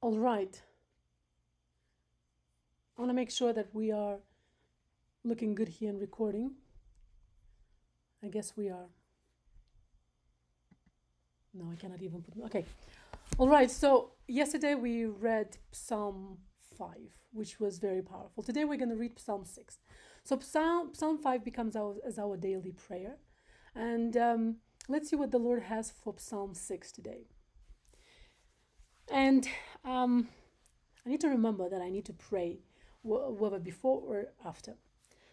All right. I want to make sure that we are looking good here and recording. I guess we are. No, I cannot even put. Okay. All right. So yesterday we read Psalm 5, which was very powerful. Today we're going to read Psalm 6. So Psalm 5 becomes our daily prayer. And let's see what the Lord has for Psalm 6 today. And I need to remember that I need to pray, whether before or after.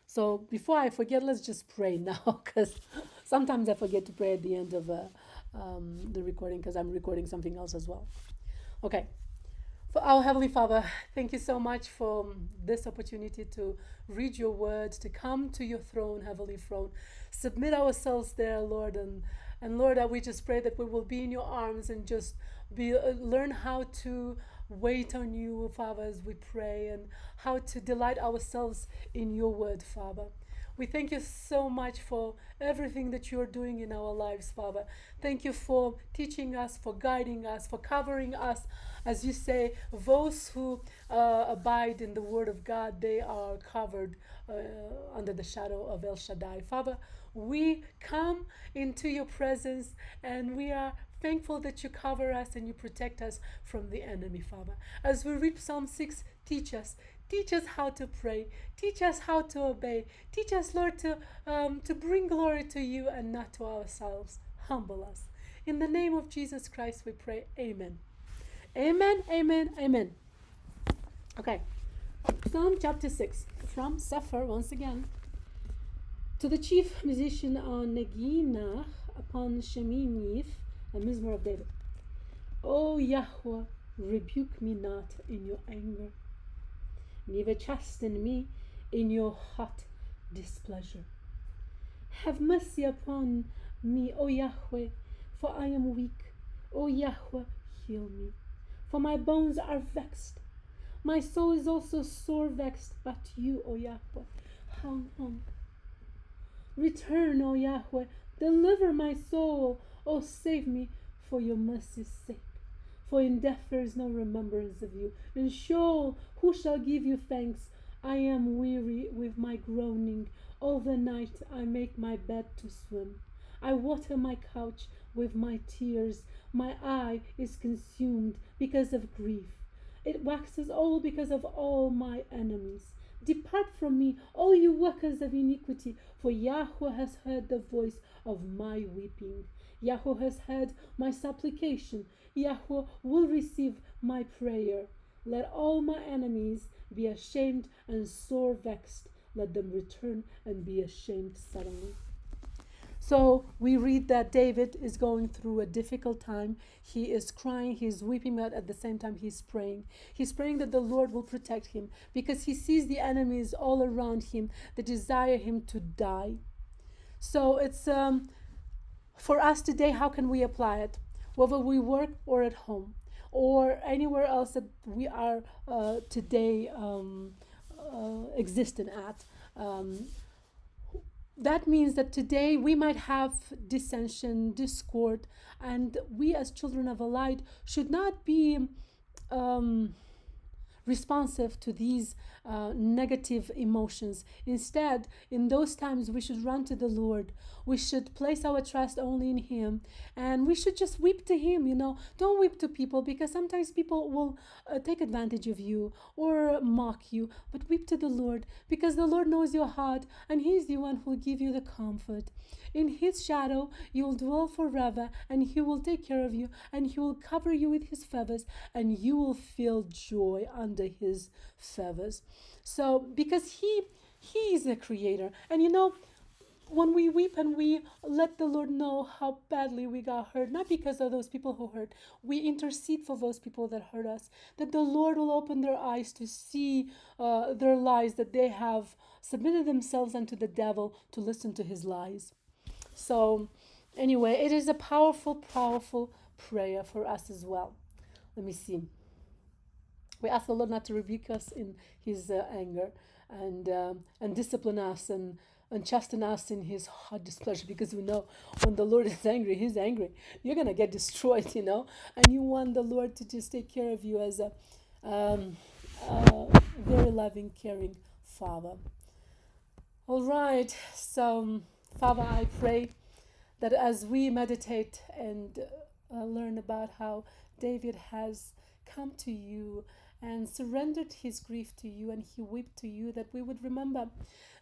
So before I forget, let's just pray now, because sometimes I forget to pray at the end of the recording, because I'm recording something else as well. Okay. For our Heavenly Father, thank you so much for this opportunity to read your word, to come to your throne, Heavenly Throne, submit ourselves there, Lord, and Lord, we just pray that we will be in your arms and just learn how to wait on you, Father, as we pray, and how to delight ourselves in your word, Father. We thank you so much for everything that you are doing in our lives, Father. Thank you for teaching us, for guiding us, for covering us. As you say, those who abide in the Word of God, they are covered under the shadow of El Shaddai. Father, we come into your presence and we are thankful that you cover us and you protect us from the enemy, Father. As we read Psalm 6, teach us. Teach us how to pray. Teach us how to obey. Teach us, Lord, to bring glory to you and not to ourselves. Humble us. In the name of Jesus Christ, we pray. Amen. Amen, amen, amen. Okay. Psalm chapter 6. From Sefer, once again. To the chief musician on Neginah, upon Sheminiv, a Mizmor of David. O Yahweh, rebuke me not in your anger, neither chasten me in your hot displeasure. Have mercy upon me, O Yahweh, for I am weak. O Yahweh, heal me, for my bones are vexed. My soul is also sore vexed, but you, O Yahweh, how long? Return, O Yahweh, deliver my soul. O save me for your mercy's sake. For in death there is no remembrance of you. In Sheol, who shall give you thanks? I am weary with my groaning. All the night I make my bed to swim. I water my couch with my tears. My eye is consumed because of grief. It waxes old because of all my enemies. Depart from me, all you workers of iniquity, for Yahweh has heard the voice of my weeping. Yahweh has heard my supplication. Yahweh will receive my prayer. Let all my enemies be ashamed and sore vexed. Let them return and be ashamed suddenly. So we read that David is going through a difficult time. He is crying, he's weeping, but at the same time he's praying. He's praying that the Lord will protect him because he sees the enemies all around him that desire him to die. So it's for us today, how can we apply it? Whether we work or at home or anywhere else that we are today existing at. That means that today we might have dissension, discord, and we as children of a light should not be responsive to these negative emotions. Instead, in those times, we should run to the Lord. We should place our trust only in Him, and we should just weep to Him. Don't weep to people, because sometimes people will take advantage of you or mock you. But weep to the Lord, because the Lord knows your heart, and He is the one who will give you the comfort. In His shadow you will dwell forever, and He will take care of you, and He will cover you with His feathers, and you will feel joy under His feathers. So because He is the creator, and when we weep and we let the Lord know how badly we got hurt, not because of those people who hurt, we intercede for those people that hurt us, that the Lord will open their eyes to see their lies, that they have submitted themselves unto the devil to listen to his lies. So anyway, it is a powerful, powerful prayer for us as well. Let me see. We ask the Lord not to rebuke us in His anger and discipline us and and chasten us in his hot displeasure, because we know when the Lord is angry, he's angry. You're going to get destroyed, and you want the Lord to just take care of you as um, a very loving, caring Father. All right, so Father, I pray that as we meditate and learn about how David has come to you and surrendered his grief to you and he wept to you, that we would remember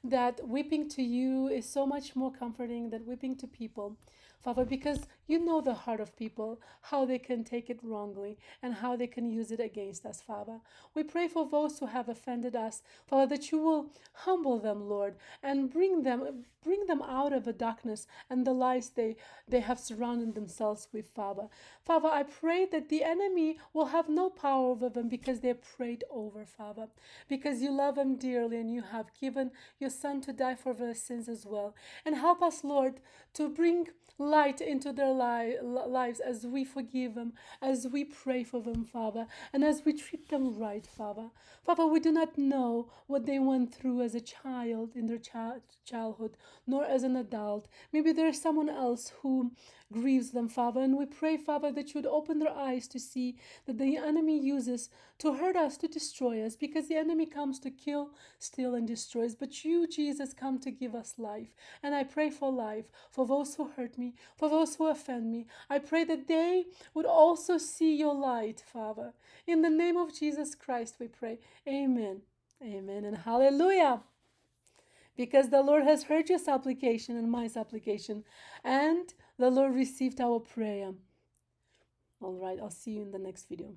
that weeping to you is so much more comforting than weeping to people, Father, because you know the heart of people, how they can take it wrongly and how they can use it against us, Father. We pray for those who have offended us, Father, that you will humble them, Lord, and bring them out of the darkness and the lies they have surrounded themselves with, Father. Father, I pray that the enemy will have no power over them because they're prayed over, Father, because you love them dearly and you have given your Son to die for their sins as well. And help us, Lord, to bring light into their lives as we forgive them, as we pray for them, Father, and as we treat them right, Father. Father, we do not know what they went through as a child in their childhood, nor as an adult. Maybe there's someone else who grieves them, Father, and we pray, Father, that you would open their eyes to see that the enemy uses to hurt us, to destroy us, because the enemy comes to kill, steal, and destroy us. But you, Jesus, come to give us life. And I pray for life for those who hurt me, for those who offend me. I pray that they would also see your light, Father. In the name of Jesus Christ, we pray. Amen. Amen and hallelujah. Because the Lord has heard your supplication and my supplication, and the Lord received our prayer. All right, I'll see you in the next video.